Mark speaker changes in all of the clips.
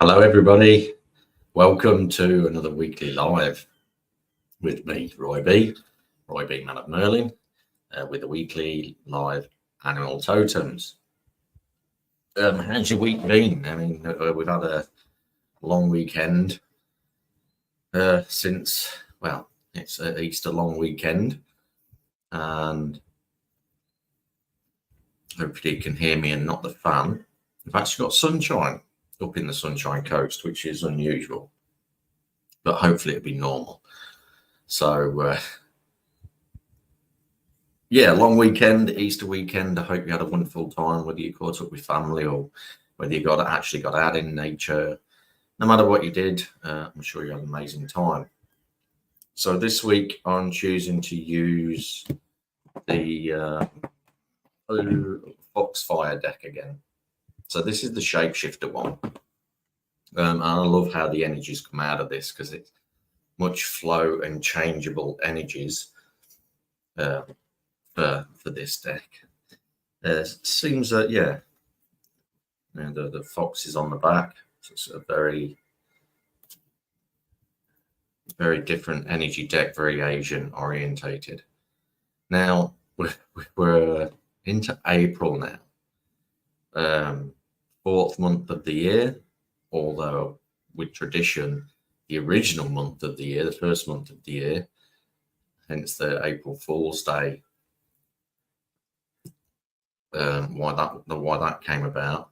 Speaker 1: Hello, everybody. Welcome to another weekly live with me, Roy B, Man of Merlin, with the weekly live animal totems. How's your week been? I mean, we've had a long weekend since, well, it's an Easter long weekend, and hopefully you can hear me and not the fan. We've actually got sunshine up in the Sunshine Coast, which is unusual, but hopefully it'll be normal. So, yeah, long weekend, Easter weekend. I hope you had a wonderful time, whether you caught up with family or whether you actually got out in nature. No matter what you did, I'm sure you had an amazing time. So this week I'm choosing to use the Foxfire deck again. So this is the Shapeshifter one. And I love how the energies come out of this because it's much flow and changeable energies for this deck. Seems that, yeah, the fox is on the back. So it's a very, very different energy deck, very Asian orientated. Now, we're into April now, fourth month of the year, although with tradition, the original month of the year, the first month of the year, hence the April Fool's Day, why that came about.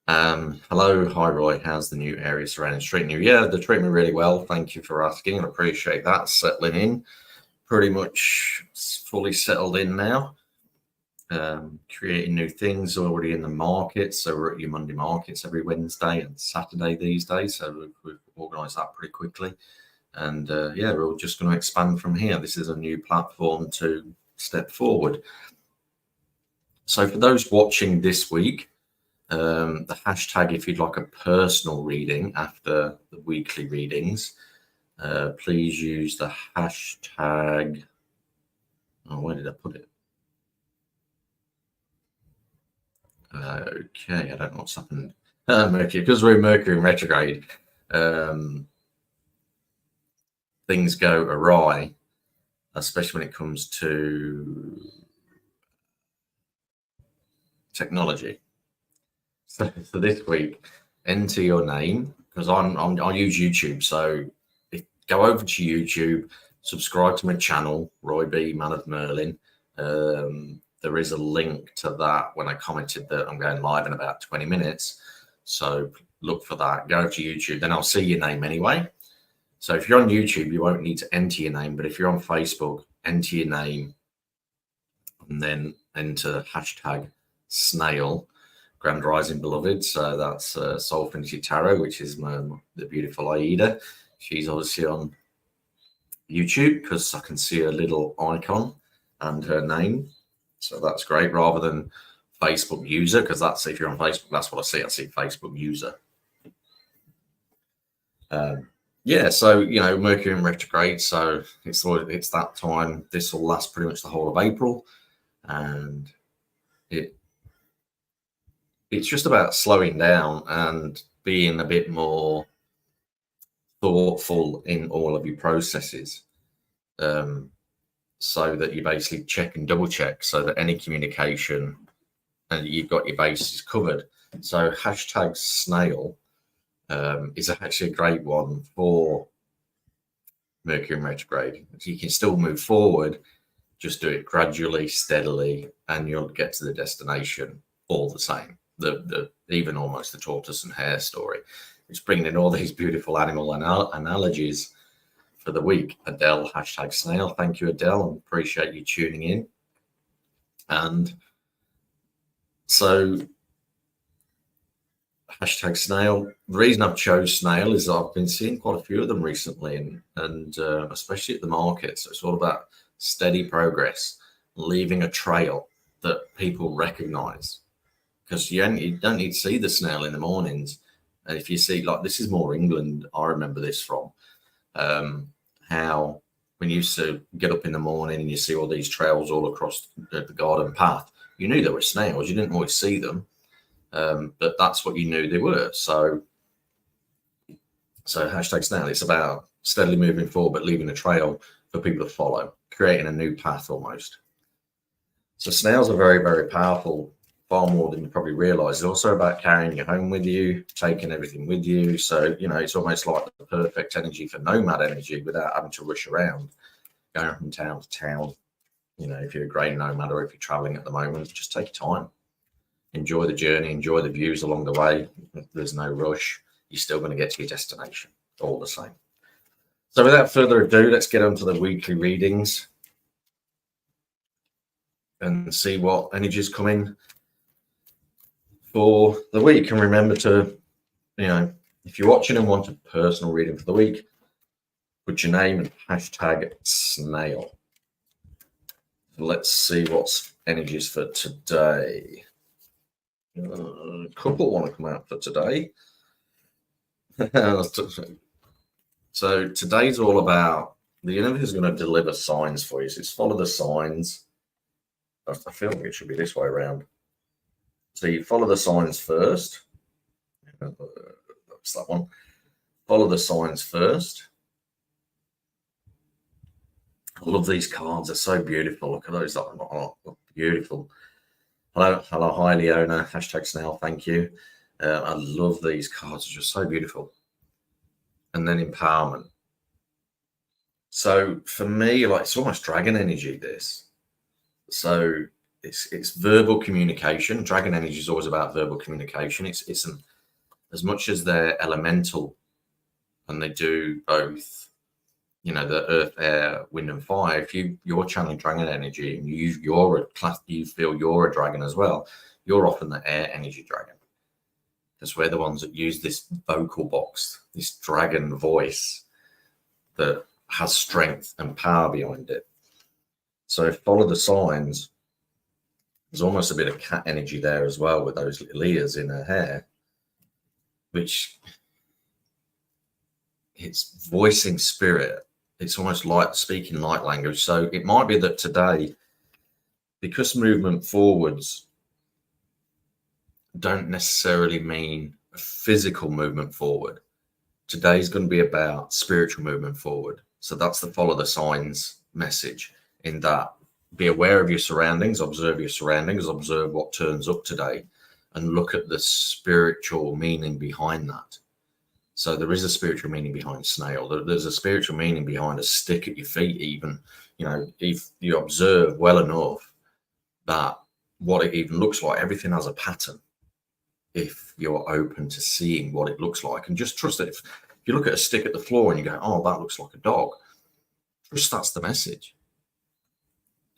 Speaker 1: Hello, hi Roy, how's the new area surrounding treating you? Yeah, they're treating me really well. Thank you for asking. I appreciate that. Settling in, pretty much fully settled in now. Creating new things, already in the market. So we're at your Monday markets every Wednesday and Saturday these days. So we've organised that pretty quickly. And yeah, we're just going to expand from here. This is a new platform to step forward. So for those watching this week, the hashtag, if you'd like a personal reading after the weekly readings, please use the hashtag. Oh, where did I put it? Okay, I don't know what's happened. Mercury, because we're in Mercury in retrograde, things go awry, especially when it comes to technology. So this week, enter your name, because I use YouTube. So go over to YouTube, subscribe to my channel, Roy B, Man of Merlin. There is a link to that when I commented that I'm going live in about 20 minutes. So look for that. Go over to YouTube, then I'll see your name anyway. So if you're on YouTube, you won't need to enter your name. But if you're on Facebook, enter your name and then enter hashtag snail, Grand Rising Beloved. So that's Soul Finity Tarot, which is the beautiful Aida. She's obviously on YouTube because I can see her little icon and her name. So that's great, rather than Facebook user, because that's, if you're on Facebook, that's what I see. I see Facebook user. Yeah, so Mercury in retrograde, so it's that time. This will last pretty much the whole of April, and it's just about slowing down and being a bit more thoughtful in all of your processes. So that you basically check and double check, so that any communication and you've got your bases covered. So hashtag snail is actually a great one for Mercury in retrograde. You can still move forward, just do it gradually, steadily, and you'll get to the destination all the same. The even almost the tortoise and hare story. It's bringing in all these beautiful animal analogies for the week. Adele, hashtag snail. Thank you, Adele. I appreciate you tuning in. And so hashtag snail. The reason I've chose snail is I've been seeing quite a few of them recently, and especially at the market. So it's all about steady progress, leaving a trail that people recognize, because you don't need to see the snail in the mornings. And if you see, like, this is more England, I remember this from, how when you used to get up in the morning and you see all these trails all across the garden path, you knew there were snails. You didn't always see them, but that's what you knew they were. So hashtag snail, it's about steadily moving forward, but leaving a trail for people to follow, creating a new path almost. So snails are very, very powerful, far more than you probably realize. It's also about carrying your home with you, taking everything with you. So, it's almost like the perfect energy for nomad energy without having to rush around, going from town to town. If you're a grain nomad or if you're traveling at the moment, just take your time. Enjoy the journey, enjoy the views along the way. There's no rush. You're still going to get to your destination all the same. So without further ado, let's get on to the weekly readings and see what energies come in for the week. And remember to, if you're watching and want a personal reading for the week, put your name and hashtag snail. Let's see what's energies for today. A couple want to come out for today. So today's all about the universe is going to deliver signs for you. So it's follow the signs. I feel like it should be this way around. So you follow the signs first. That's that one. Follow the signs first. I love these cards. They're so beautiful. Look at those. Oh, beautiful. Hello, hi Leona. Hashtag snail. Thank you. I love these cards. They're just so beautiful. And then empowerment. So for me, it's almost dragon energy. This. So it's verbal communication. Dragon energy is always about verbal communication. It's as much as they're elemental, and they do both. The earth, air, wind, and fire. If you're channeling dragon energy and you feel you're a dragon as well, you're often the air energy dragon. Because we're the ones that use this vocal box, this dragon voice that has strength and power behind it. So follow the signs. There's almost a bit of cat energy there as well with those little ears in her hair, which it's voicing spirit. It's almost like speaking light language. So it might be that today, because movement forwards don't necessarily mean a physical movement forward, today's going to be about spiritual movement forward. So that's the follow the signs message, in that be aware of your surroundings, observe your surroundings, observe what turns up today, and look at the spiritual meaning behind that. So there is a spiritual meaning behind snail. There's a spiritual meaning behind a stick at your feet even. If you observe well enough that what it even looks like, everything has a pattern. If you're open to seeing what it looks like, and just trust that if you look at a stick at the floor and you go, oh, that looks like a dog, trust that's the message.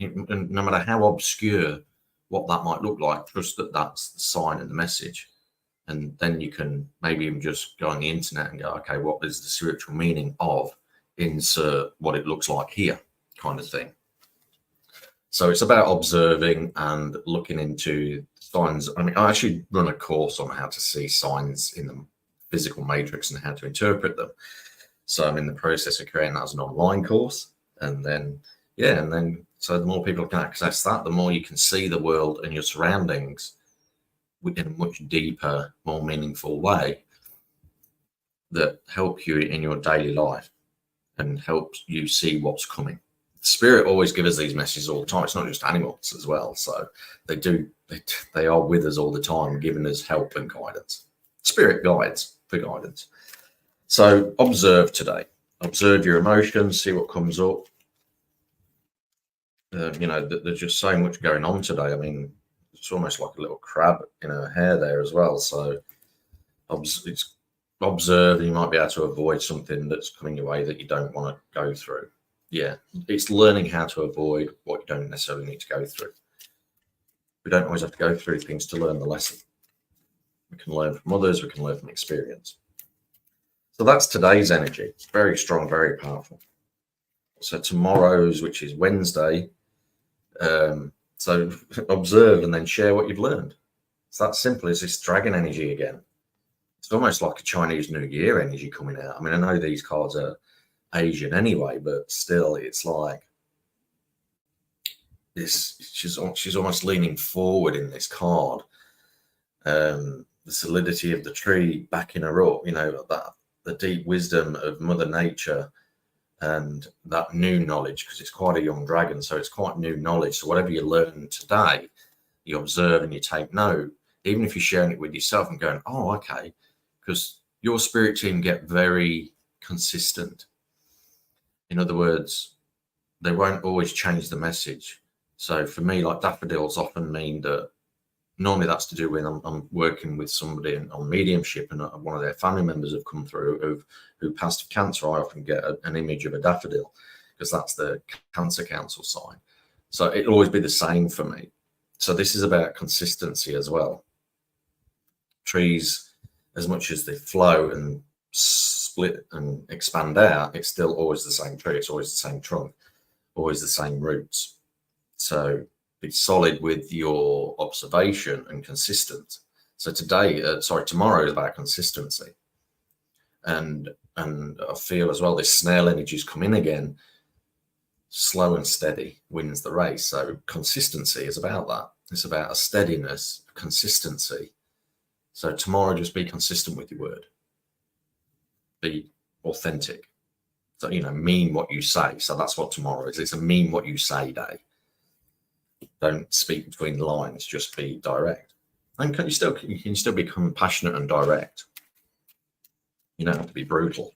Speaker 1: And no matter how obscure what that might look like, trust that that's the sign and the message. And then you can maybe even just go on the internet and go, okay, what is the spiritual meaning of insert what it looks like here, kind of thing. So it's about observing and looking into signs. I mean, I actually run a course on how to see signs in the physical matrix and how to interpret them. So I'm in the process of creating that as an online course. And then, so the more people can access that, the more you can see the world and your surroundings in a much deeper, more meaningful way that help you in your daily life and helps you see what's coming. Spirit always gives us these messages all the time. It's not just animals as well. So they are with us all the time, giving us help and guidance. Spirit guides for guidance. So observe today. Observe your emotions, see what comes up. There's just so much going on today. I mean, it's almost like a little crab in her hair there as well. So it's observe, and you might be able to avoid something that's coming your way that you don't want to go through. Yeah, it's learning how to avoid what you don't necessarily need to go through. We don't always have to go through things to learn the lesson. We can learn from others. We can learn from experience. So that's today's energy. It's very strong, very powerful. So tomorrow's, which is Wednesday, so observe and then share what you've learned. It's that simple. It's this dragon energy again. It's almost like a Chinese New Year energy coming out. I mean, I know these cards are Asian anyway, but still, it's like this. She's almost leaning forward in this card, the solidity of the tree backing her up, that the deep wisdom of Mother Nature, and that new knowledge, because it's quite a young dragon, so it's quite new knowledge. So whatever you learn today, you observe and you take note, even if you're sharing it with yourself and going, oh, okay, because your spirit team get very consistent. In other words, they won't always change the message. So for me, like daffodils often mean that normally that's to do with I'm working with somebody on mediumship, and one of their family members have come through who passed of cancer. I often get an image of a daffodil because that's the Cancer Council sign. So it'll always be the same for me. So this is about consistency as well. Trees, as much as they flow and split and expand out, it's still always the same tree. It's always the same trunk, always the same roots. So be solid with your observation and consistent. So tomorrow is about consistency. And I feel as well this snail energy's come in again. Slow and steady wins the race. So consistency is about that. It's about a steadiness, a consistency. So tomorrow, just be consistent with your word. Be authentic. So, mean what you say. So that's what tomorrow is. It's a mean what you say day. Don't speak between the lines, just be direct. And you can still be compassionate and direct. You don't have to be brutal.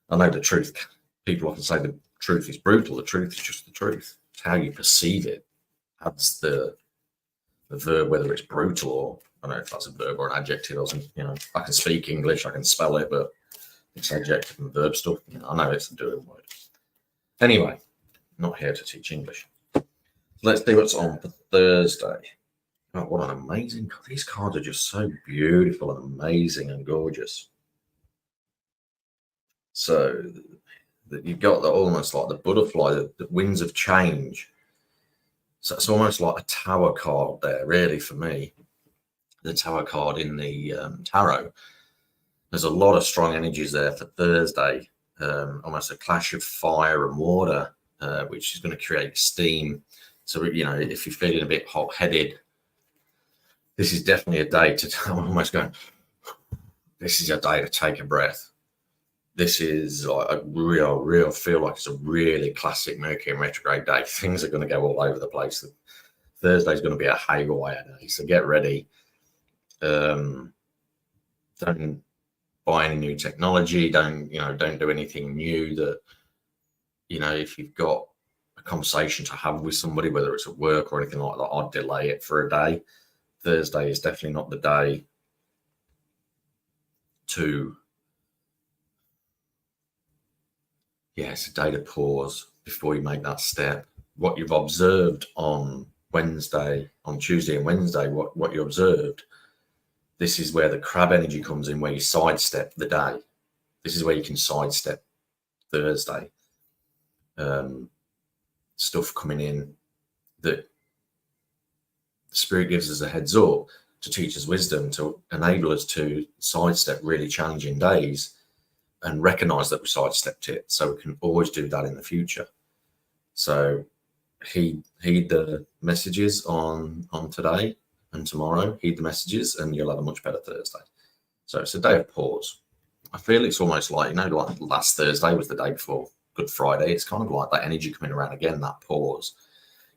Speaker 1: I know the truth. People often say the truth is brutal. The truth is just the truth. It's how you perceive it. That's the verb, whether it's brutal or, I don't know if that's a verb or an adjective or something. I can speak English, I can spell it, but it's adjective and verb stuff. I know it's a doing word. Anyway, not here to teach English. Let's see what's on for Thursday. Oh, what an amazing, these cards are just so beautiful and amazing and gorgeous. So you've got almost like the butterfly, the winds of change. So it's almost like a tower card there, really, for me. The tower card in the tarot. There's a lot of strong energies there for Thursday. Almost a clash of fire and water, which is going to create steam. So, if you're feeling a bit hot-headed, this is definitely a day I'm almost going, this is a day to take a breath. This is like a real feel like it's a really classic Mercury retrograde day. Things are going to go all over the place. Thursday's going to be a haywire day, so get ready. Don't buy any new technology. Don't do anything new that, if you've got a conversation to have with somebody, whether it's at work or anything like that, I'd delay it for a day. Thursday is definitely not the day to, it's a day to pause before you make that step. What you've observed on Tuesday and Wednesday, what you observed, this is where the crab energy comes in, where you sidestep the day. This is where you can sidestep Thursday. Stuff coming in that the spirit gives us a heads up to teach us wisdom, to enable us to sidestep really challenging days and recognize that we sidestepped it, so we can always do that in the future. So heed the messages on today and tomorrow. Heed the messages and you'll have a much better Thursday. So it's a day of pause. I feel it's almost like, like last Thursday was the day before Good Friday. It's kind of like that energy coming around again, that pause,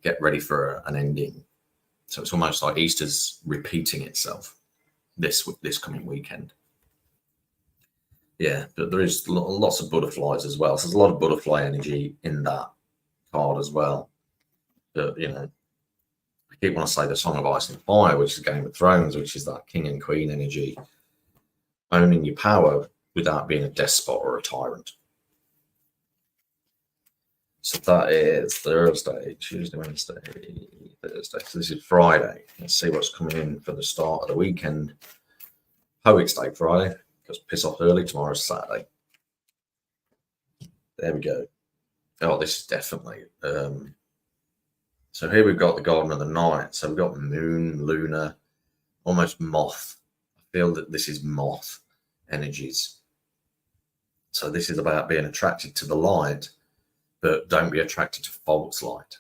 Speaker 1: get ready for an ending. So it's almost like Easter's repeating itself this coming weekend. Yeah, but there is lots of butterflies as well. So there's a lot of butterfly energy in that card as well. But, I keep want to say the Song of Ice and Fire, which is Game of Thrones, which is that king and queen energy, owning your power without being a despot or a tyrant. So that is Thursday, Tuesday, Wednesday, Thursday. So this is Friday. Let's see what's coming in for the start of the weekend. Poets Day Friday, because piss off early. Tomorrow's Saturday. There we go. Oh, this is definitely. So here we've got the Garden of the Night. So we've got Moon, Lunar, almost Moth. I feel that this is Moth energies. So this is about being attracted to the light, but don't be attracted to false light.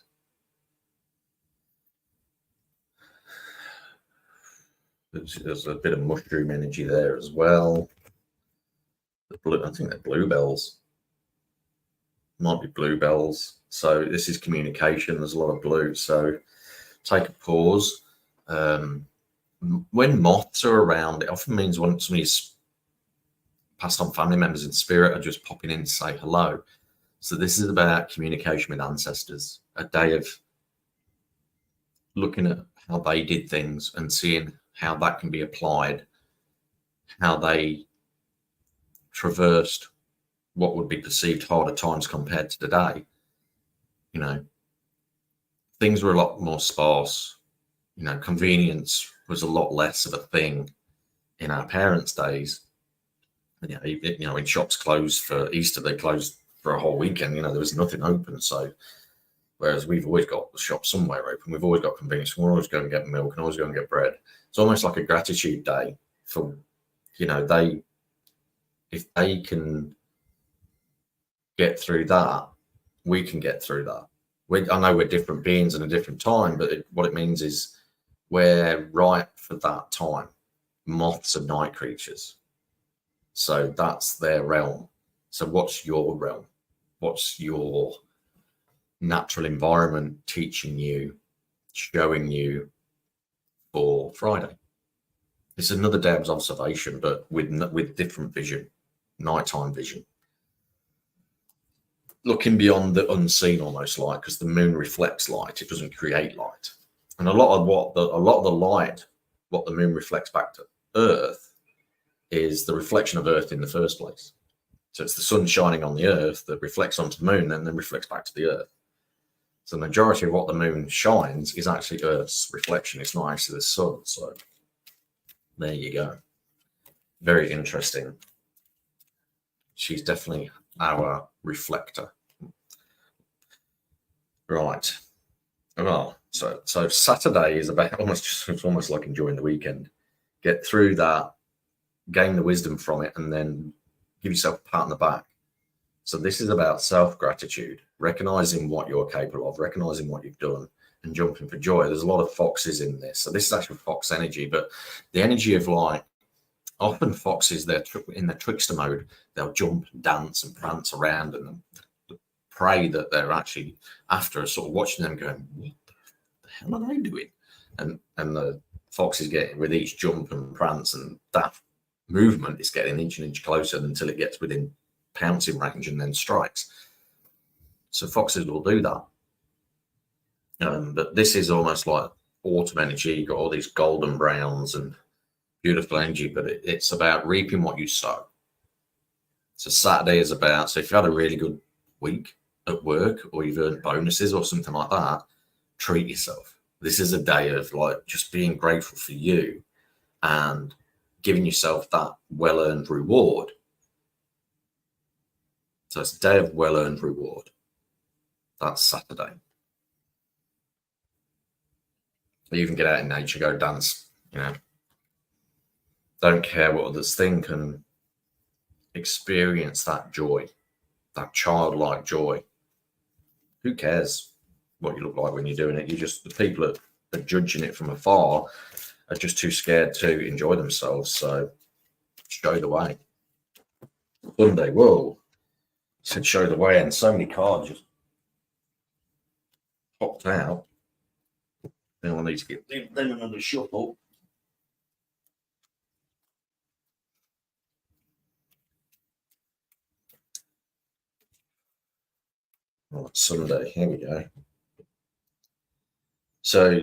Speaker 1: There's a bit of mushroom energy there as well. I think they're bluebells. Might be bluebells. So this is communication. There's a lot of blue. So take a pause. When moths are around, it often means when somebody's passed on family members in spirit are just popping in to say hello. So this is about communication with ancestors, a day of looking at how they did things and seeing how that can be applied, how they traversed what would be perceived harder times compared to today. You know, things were a lot more sparse. You know, convenience was a lot less of a thing in our parents' days. When shops closed for Easter, they closed for a whole weekend. There was nothing open. So, whereas we've always got the shop somewhere open, we've always got convenience. We're always going to get milk and always going to get bread. It's almost like a gratitude day for, if they can get through that, we can get through that. I know we're different beings in a different time, but what it means is we're right for that time. Moths are night creatures. So that's their realm. So what's your realm? What's your natural environment teaching you, showing you for Friday? It's another day of observation, but with different vision, nighttime vision. Looking beyond the unseen, almost like, because the moon reflects light, it doesn't create light. And a lot of the light, what the moon reflects back to Earth, is the reflection of Earth in the first place. So it's the sun shining on the Earth that reflects onto the moon and then reflects back to the Earth. So the majority of what the moon shines is actually Earth's reflection. It's not actually the sun. So there you go. Very interesting. She's definitely our reflector. Right. Well, so Saturday is about it's almost like enjoying the weekend. Get through that, gain the wisdom from it, and then give yourself a pat on the back. So this is about self-gratitude, recognizing what you're capable of, recognizing what you've done, and jumping for joy. There's a lot of foxes in this. So this is actually fox energy, but the energy of light, often foxes, they're in their trickster mode. They'll jump and dance and prance around, and the prey that they're actually after are sort of watching them going, what the hell are they doing? And the fox is getting, with each jump and prance and that movement, is getting an inch closer until it gets within pouncing range and then strikes. So foxes will do that. But this is almost like autumn energy. You've got all these golden browns and beautiful energy, but it's about reaping what you sow. So Saturday is about, so if you had a really good week at work or you've earned bonuses or something like that, treat yourself. This is a day of like just being grateful for you and giving yourself that well-earned reward. So it's a day of well-earned reward. That's Saturday. You even get out in nature, go dance, Don't care what others think and experience that joy, that childlike joy. Who cares what you look like when you're doing it? The people that are judging it from afar are just too scared to enjoy themselves. So show the way. Sunday, whoa. Said show the way, and so many cards just popped out. Then I need to get then another shuffle. Oh, it's Sunday. Here we go. So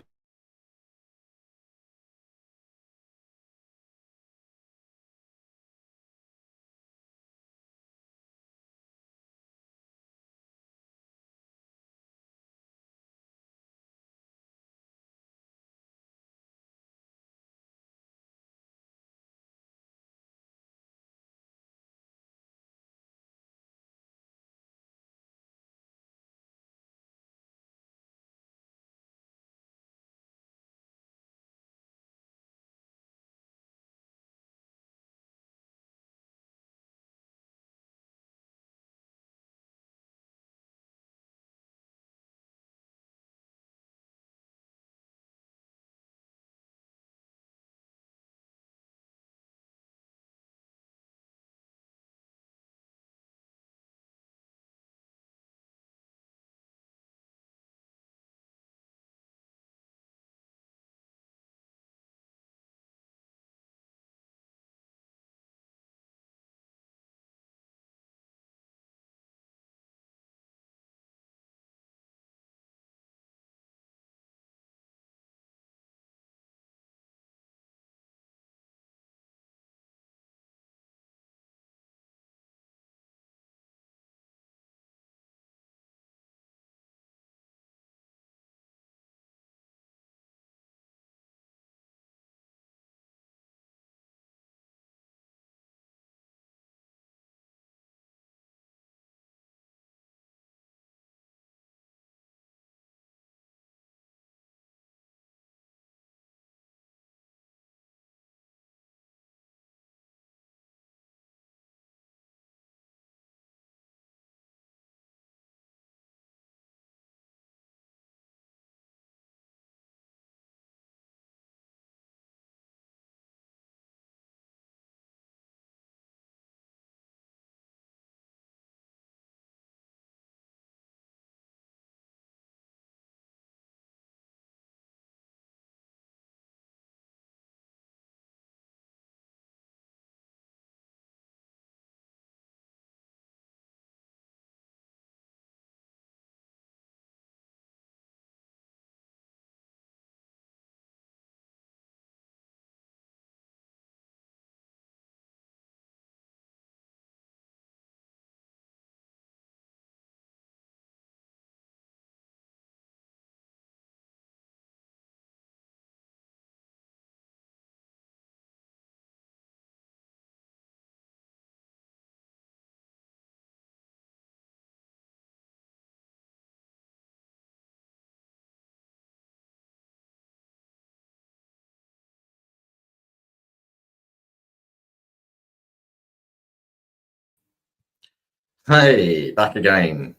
Speaker 1: Hey, back again.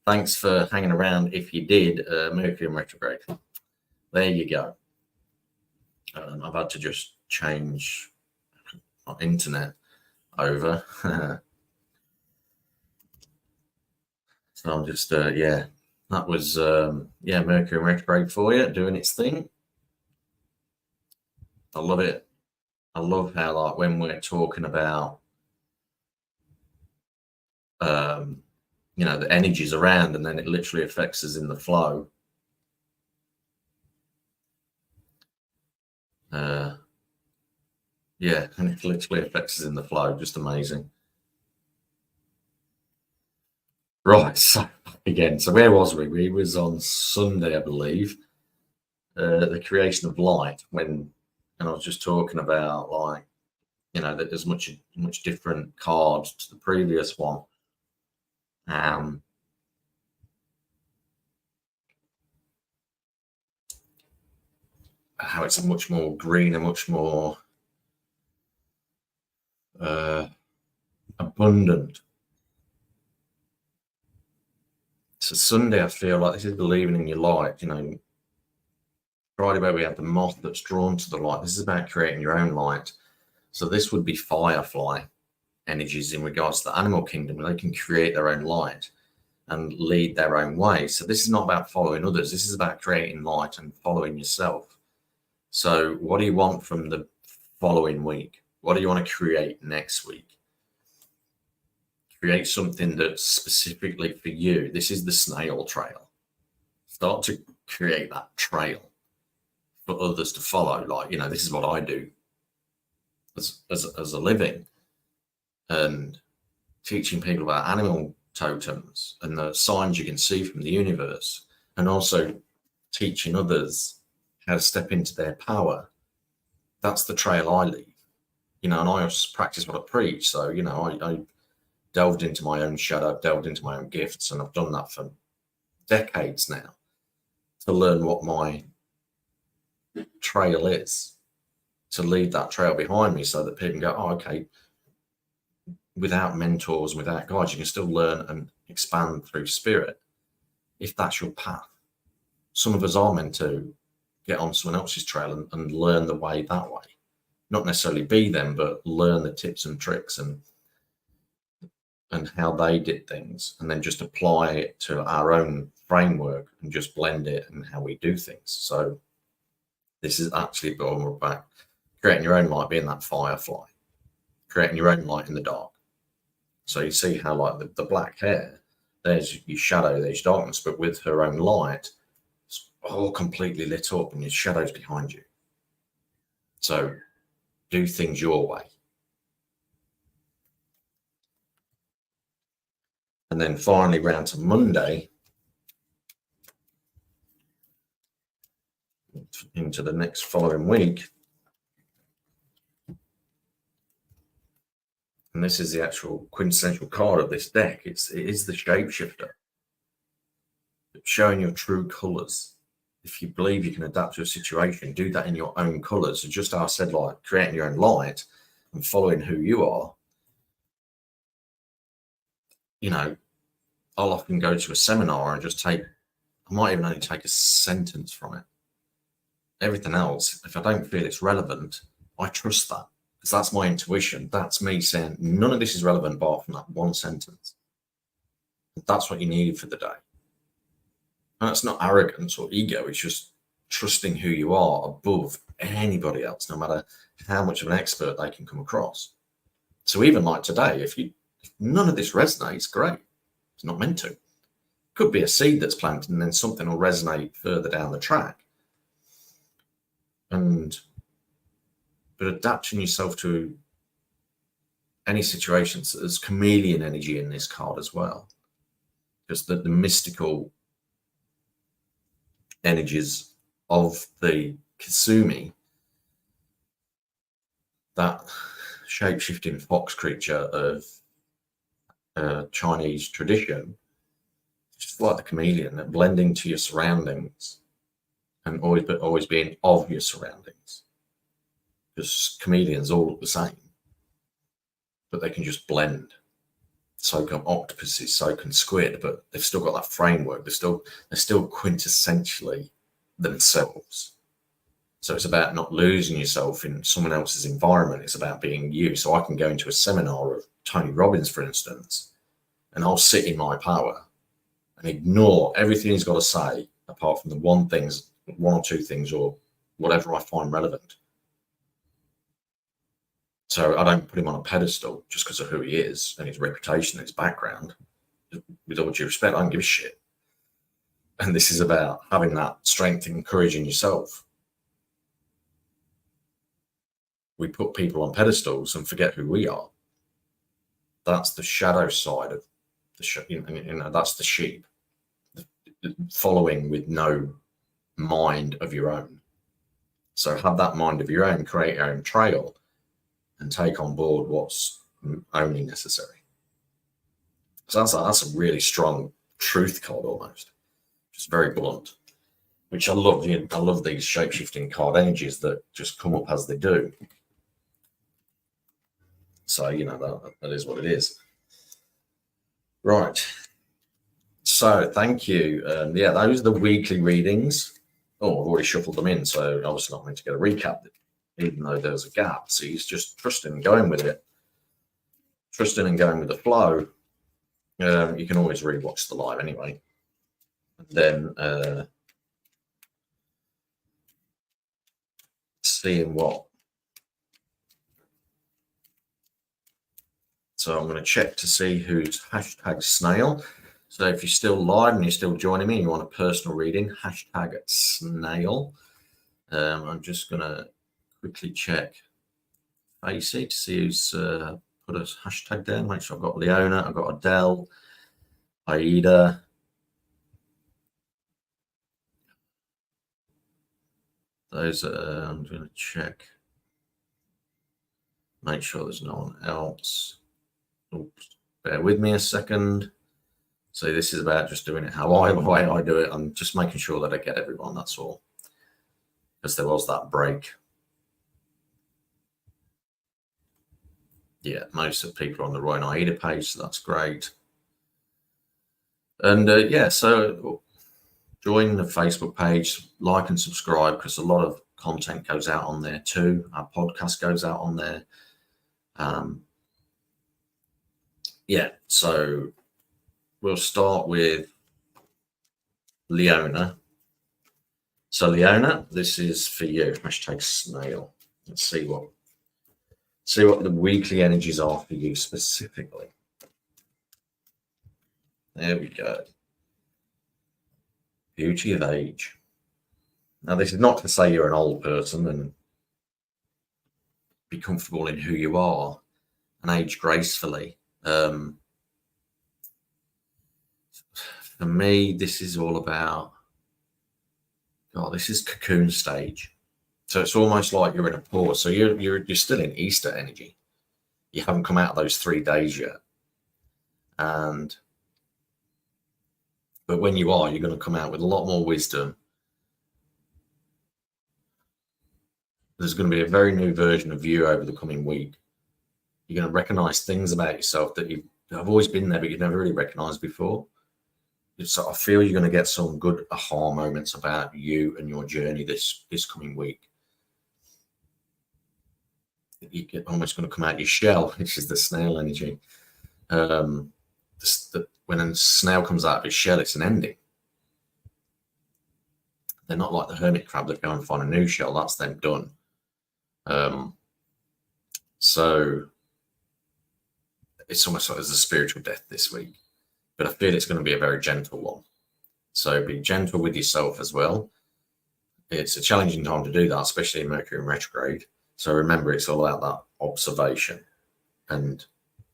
Speaker 1: Thanks for hanging around. If you did, Mercury in retrograde. There you go. I've had to just change my internet over. So I'm just, yeah, that was, Mercury in retrograde for you, doing its thing. I love it. I love how, like, when we're talking about, the energies around, and then it literally affects us in the flow. Yeah, and it literally affects us in the flow. Just amazing. Right, so again, so where was we? We was on Sunday, I believe, the creation of light. And I was just talking about, like, that there's much different cards to the previous one. How it's a much more greener, much more abundant. So Sunday, I feel like this is believing in your light. Friday, where we have the moth that's drawn to the light. This is about creating your own light. So this would be firefly energies in regards to the animal kingdom. They can create their own light and lead their own way. So this is not about following others. This is about creating light and following yourself. So what do you want from the following week? What do you want to create next week? Create something that's specifically for you. This is the snail trail. Start to create that trail for others to follow. Like, this is what I do as a living, and teaching people about animal totems and the signs you can see from the universe, and also teaching others how to step into their power. That's the trail I leave, and I also practice what I preach. So, I delved into my own shadow, delved into my own gifts, and I've done that for decades now to learn what my trail is, to leave that trail behind me so that people can go, oh, okay, without mentors, without guides, you can still learn and expand through spirit if that's your path. Some of us are meant to get on someone else's trail and learn the way that way. Not necessarily be them, but learn the tips and tricks and how they did things, and then just apply it to our own framework and just blend it and how we do things. So this is actually more about creating your own light, being that firefly, creating your own light in the dark. So you see how, like, the black hair, there's your shadow, there's your darkness, but with her own light, it's all completely lit up and your shadow's behind you. So do things your way. And then finally, round to Monday, into the next following week. And this is the actual quintessential card of this deck. It is the shapeshifter. It's showing your true colors. If you believe you can adapt to a situation, do that in your own colors. So just as I said, like, creating your own light and following who you are. I'll often go to a seminar and just I might even only take a sentence from it. Everything else, if I don't feel it's relevant, I trust that, because that's my intuition. That's me saying none of this is relevant apart from that one sentence. That's what you need for the day. And that's not arrogance or ego. It's just trusting who you are above anybody else, no matter how much of an expert they can come across. So even like today, if none of this resonates, great. It's not meant to. Could be a seed that's planted, and then something will resonate further down the track. But adapting yourself to any situations, there's chameleon energy in this card as well. Just the mystical energies of the Kasumi, that shape-shifting fox creature of Chinese tradition, just like the chameleon, that blending to your surroundings and always being of your surroundings. Because chameleons all look the same, but they can just blend. so can octopuses, so can squid, but they've still got that framework. They're still quintessentially themselves. So it's about not losing yourself in someone else's environment. It's about being you. So I can go into a seminar of Tony Robbins, for instance, and I'll sit in my power and ignore everything he's got to say, apart from the one or two things, or whatever I find relevant. So I don't put him on a pedestal just because of who he is and his reputation and his background. With all due respect, I don't give a shit. And this is about having that strength and courage in yourself. We put people on pedestals and forget who we are. That's the shadow side of the that's the sheep, following with no mind of your own. So have that mind of your own, create your own trail, and take on board what's only necessary. So that's a really strong truth card, almost, just very blunt, which I love. I love these shape-shifting card energies that just come up as they do. So that is what it is. Right. So thank you. Yeah, those are the weekly readings. Oh, I've already shuffled them in, so obviously not meant to get a recap, even though there's a gap. So he's just trusting and going with it. Trusting and going with the flow. You can always rewatch the live anyway. And then seeing what. So I'm going to check to see who's hashtag snail. So if you're still live and you're still joining me, you want a personal reading, hashtag snail. I'm just going to quickly check Facey to see who's put a hashtag down. Make sure I've got Leona, I've got Adele, Aida. Those I'm going to check. Make sure there's no one else. Oops, bear with me a second. So this is about just doing it how I do it. I'm just making sure that I get everyone, that's all. Because there was that break. Yeah, most of the people are on the Roy and Aida page, so that's great. And yeah, so join the Facebook page, like and subscribe, because a lot of content goes out on there too. Our podcast goes out on there. Yeah, so we'll start with Leona. So Leona, this is for you. Hashtag snail. Let's see what the weekly energies are for you specifically. There we go. Beauty of age. Now, this is not to say you're an old person and be comfortable in who you are and age gracefully. For me, this is all about, this is cocoon stage. So it's almost like you're in a pause. So you're still in Easter energy. You haven't come out of those 3 days yet. But when you are, you're going to come out with a lot more wisdom. There's going to be a very new version of you over the coming week. You're going to recognize things about yourself that have always been there, but you've never really recognized before. So I feel you're going to get some good aha moments about you and your journey this coming week. You're almost going to come out your shell, which is the snail energy. When a snail comes out of its shell, it's an ending. They're not like the hermit crab that go and find a new shell. That's them done. So it's almost like there's a spiritual death this week, but I feel it's going to be a very gentle one. So be gentle with yourself as well. It's a challenging time to do that, especially in Mercury in retrograde. So remember, it's all about that observation and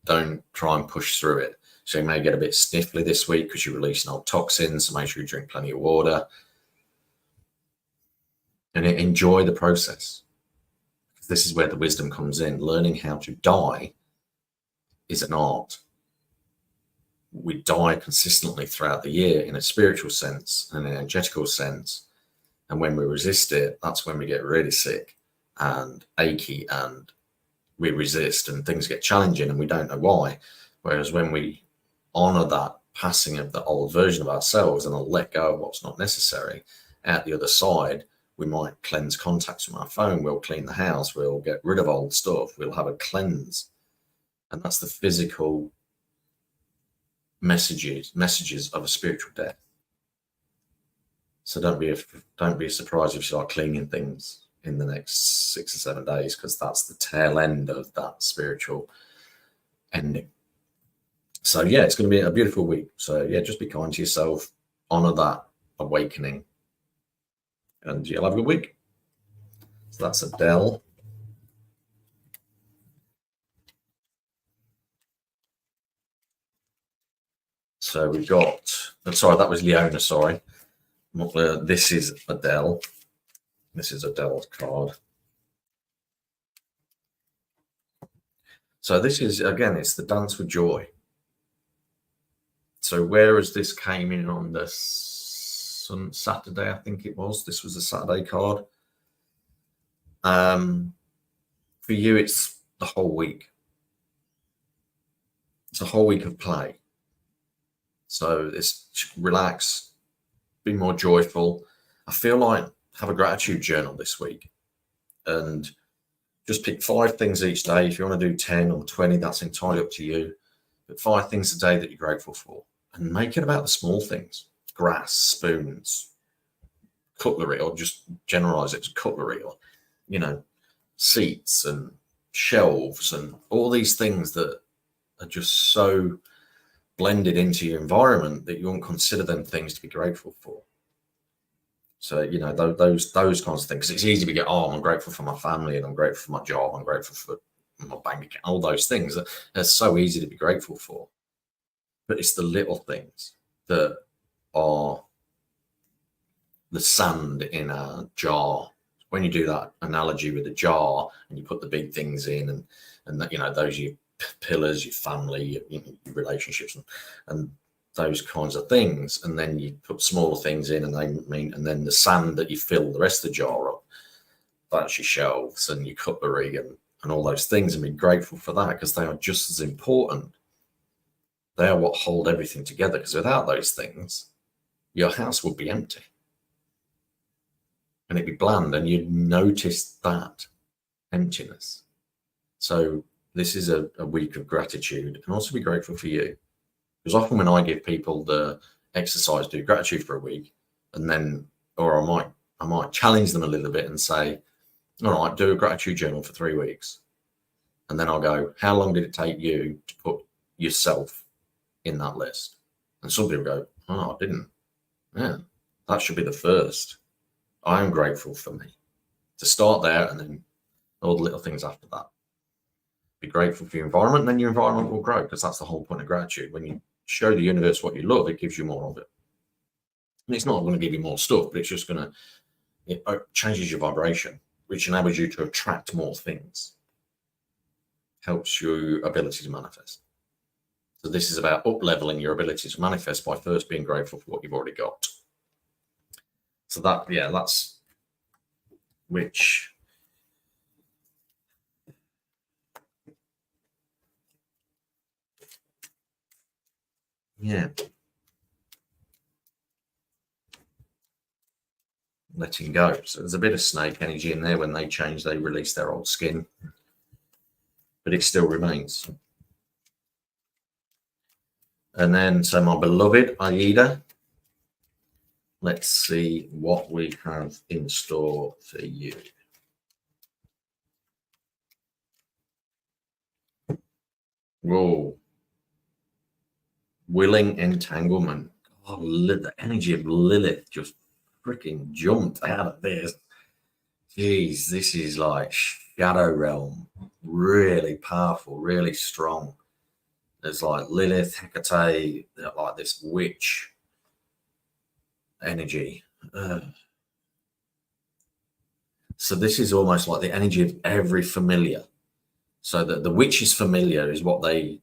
Speaker 1: don't try and push through it. So you may get a bit sniffly this week because you're releasing old toxins. So make sure you drink plenty of water and enjoy the process. This is where the wisdom comes in. Learning how to die is an art. We die consistently throughout the year in a spiritual sense and an energetical sense. And when we resist it, that's when we get really sick and achy and we resist and things get challenging and we don't know why. Whereas when we honor that passing of the old version of ourselves and let go of what's not necessary, at the other side, we might cleanse contacts from our phone, we'll clean the house, we'll get rid of old stuff, we'll have a cleanse. And that's the physical messages of a spiritual death. So don't be surprised if you start cleaning things in the next 6 or 7 days, because that's the tail end of that spiritual ending. So yeah, it's going to be a beautiful week. So yeah, just be kind to yourself, honor that awakening, and you'll have a good week. So that's Adele. So we've got, sorry, that was Leona, sorry. This is Adele. This is Adele's card. So this is, again, it's the dance with joy. So whereas this came in on the Saturday, I think it was, this was a Saturday card. For you, it's the whole week. It's a whole week of play. So it's relax, be more joyful. I feel like have a gratitude journal this week and just pick 5 things each day. If you want to do 10 or 20, that's entirely up to you. But 5 things a day that you're grateful for, and make it about the small things: grass, spoons, cutlery, or just generalize it to cutlery, or, you know, seats and shelves and all these things that are just so blended into your environment that you won't consider them things to be grateful for. So, you know, those kinds of things. It's easy to get, oh, I'm grateful for my family and I'm grateful for my job, I'm grateful for my bank account, all those things. They're so easy to be grateful for. But it's the little things that are the sand in a jar. When you do that analogy with a jar and you put the big things in, and that, you know, those are your pillars, your family, your relationships, and those kinds of things, and then you put smaller things in, and then the sand that you fill the rest of the jar up, that's your shelves and your cutlery and all those things, and be grateful for that, because they are just as important. They are what hold everything together, because without those things, your house would be empty and it'd be bland, and you'd notice that emptiness. So this is a week of gratitude, and also be grateful for you. Because often when I give people the exercise, do gratitude for a week, and then, or I might challenge them a little bit and say, all right, do a gratitude journal for 3 weeks. And then I'll go, how long did it take you to put yourself in that list? And some people go, oh, I didn't. Yeah, that should be the first. I am grateful for me. To start there, and then all the little things after that. Be grateful for your environment, and then your environment will grow, because that's the whole point of gratitude. When you show the universe what you love, it gives you more of it. And it's not going to give you more stuff, but it's just going to, it changes your vibration, which enables you to attract more things. Helps your ability to manifest. So this is about up-leveling your ability to manifest by first being grateful for what you've already got. So that, yeah, that's which. Yeah. Letting go. So there's a bit of snake energy in there. When they change, they release their old skin, but it still remains. And then, so my beloved Aida, let's see what we have in store for you. Whoa. Willing entanglement. Oh, the energy of Lilith just freaking jumped out of this. Jeez, this is like shadow realm. Really powerful, really strong. There's like Lilith, Hecate, like this witch energy. So this is almost like the energy of every familiar. So that the witch's familiar is what they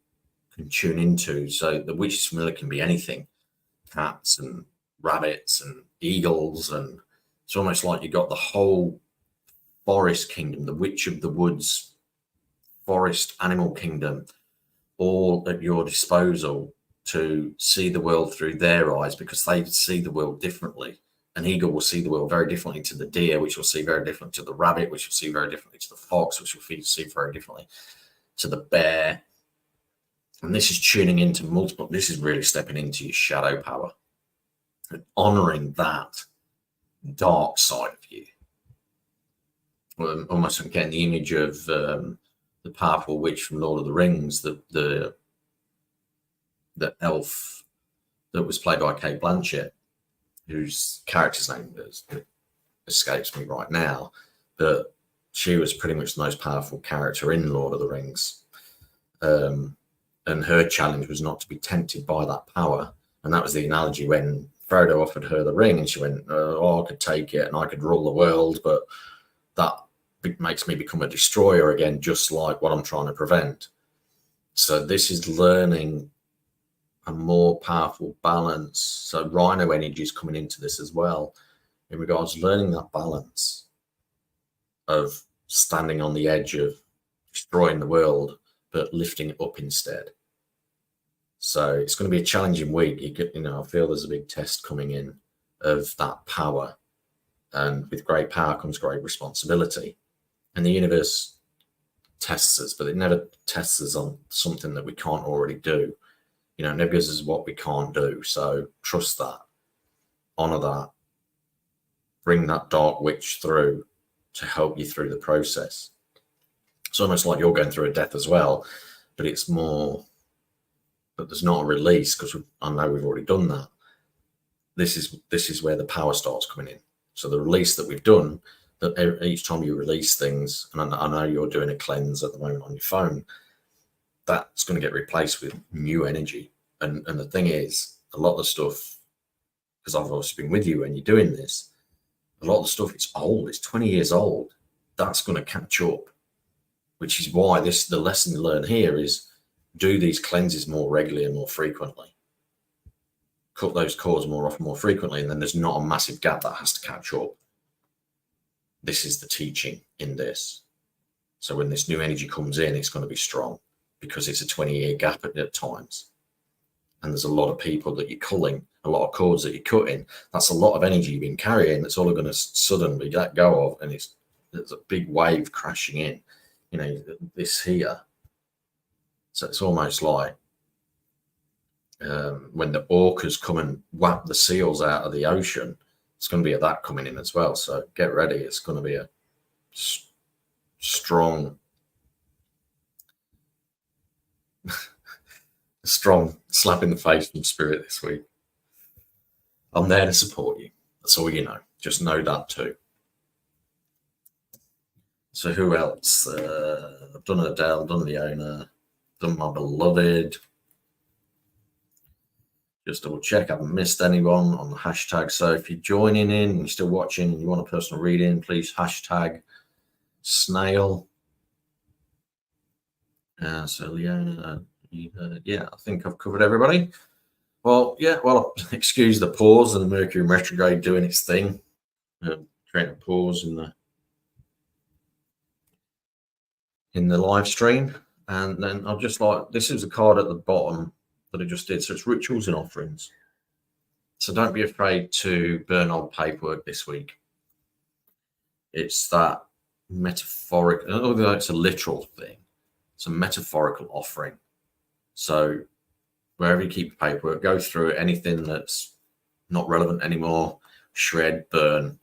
Speaker 1: can tune into. So the witch's familiar can be anything. Cats and rabbits and eagles, and it's almost like you got the whole forest kingdom, the witch of the woods, forest animal kingdom, all at your disposal to see the world through their eyes, because they see the world differently. An eagle will see the world very differently to the deer, which will see very differently to the rabbit, which will see very differently to the fox, which will see very differently to the bear. And this is tuning into multiple, this is really stepping into your shadow power and honoring that dark side of you. Almost I'm getting the image of the powerful witch from Lord of the Rings, the elf that was played by Kate Blanchett, whose character's name escapes me right now, but she was pretty much the most powerful character in Lord of the Rings. And her challenge was not to be tempted by that power. And that was the analogy when Frodo offered her the ring and she went, oh, I could take it and I could rule the world, but that makes me become a destroyer again, just like what I'm trying to prevent. So this is learning a more powerful balance. So rhino energy is coming into this as well, in regards to learning that balance of standing on the edge of destroying the world, but lifting it up instead. So it's going to be a challenging week. I feel there's a big test coming in of that power, and with great power comes great responsibility. And the universe tests us, but it never tests us on something that we can't already do. It never gives us what we can't do. So trust that, honor that, bring that dark witch through to help you through the process. It's almost like you're going through a death as well, but it's more, but there's not a release, because I know we've already done that. This is where the power starts coming in. So the release that we've done, that each time you release things, and I know you're doing a cleanse at the moment on your phone, that's going to get replaced with new energy. And the thing is, a lot of the stuff, because I've obviously been with you when you're doing this, a lot of the stuff, it's old, it's 20 years old. That's going to catch up, which is why the lesson to learn here is do these cleanses more regularly and more frequently. Cut those cords more often, more frequently, and then there's not a massive gap that has to catch up. This is the teaching in this. So when this new energy comes in, it's going to be strong, because it's a 20-year gap at times. And there's a lot of people that you're culling, a lot of cords that you're cutting. That's a lot of energy you've been carrying that's all going to suddenly let go of, and there's a big wave crashing in. This here. So it's almost like when the orcas come and whap the seals out of the ocean, it's going to be that coming in as well. So get ready. It's going to be a strong slap in the face from spirit this week. I'm there to support you. That's all you know. Just know that too. So who else? I've done Adele, done Leona, done my beloved. Just double check I haven't missed anyone on the hashtag. So if you're joining in and you're still watching and you want a personal reading, please hashtag snail. So Leona, yeah, I think I've covered everybody. Well, excuse the pause and the Mercury retrograde doing its thing. Creating a pause in the live stream. And then I'll just this is a card at the bottom that I just did. So it's rituals and offerings. So don't be afraid to burn old paperwork this week. It's that metaphorical, although it's a literal thing, it's a metaphorical offering. So wherever you keep paperwork, go through it. Anything that's not relevant anymore, shred, burn.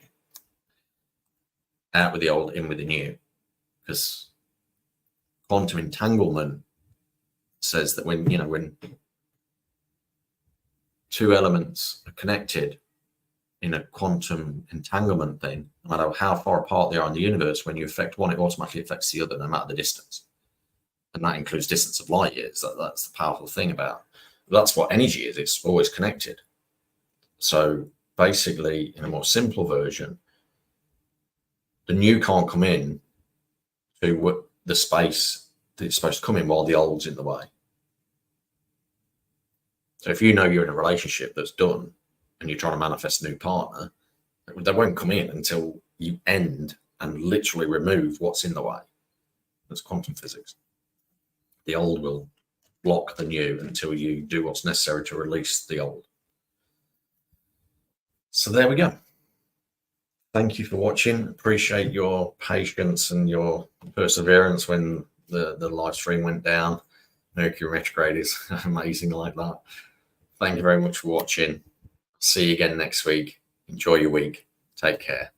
Speaker 1: Out with the old, in with the new. Because quantum entanglement says that when two elements are connected in a quantum entanglement thing, no matter how far apart they are in the universe, when you affect one, it automatically affects the other, no matter the distance. And that includes distance of light years. That's the powerful thing about it. That's what energy is. It's always connected. So basically, in a more simple version, the new can't come in to the space that it's supposed to come in while the old's in the way. So if you're in a relationship that's done and you're trying to manifest a new partner, they won't come in until you end and literally remove what's in the way. That's quantum physics. The old will block the new until you do what's necessary to release the old. So there we go. Thank you for watching. Appreciate your patience and your perseverance when the live stream went down. Mercury retrograde is amazing like that. Thank you very much for watching. See you again next week. Enjoy your week. Take care.